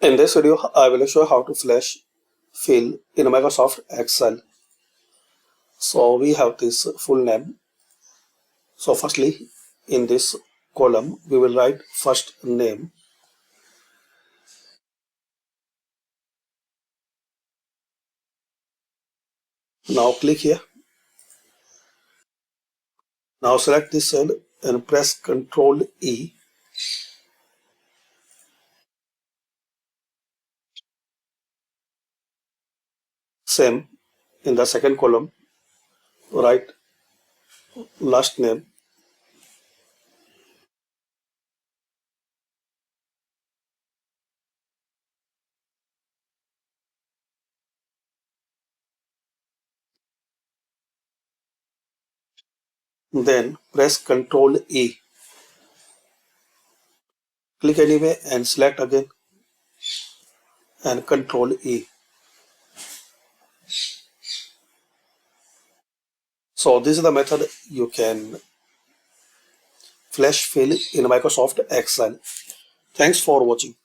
In this video, I will show how to flash fill in Microsoft Excel. So we have this full name. So firstly, in this column, we will write first name. Now click here. Now select this cell and press Ctrl E. Same in the second column, write last name. Then press Ctrl E. Click anyway and select again and Ctrl E. So this is the method you can flash fill in Microsoft Excel. Thanks for watching.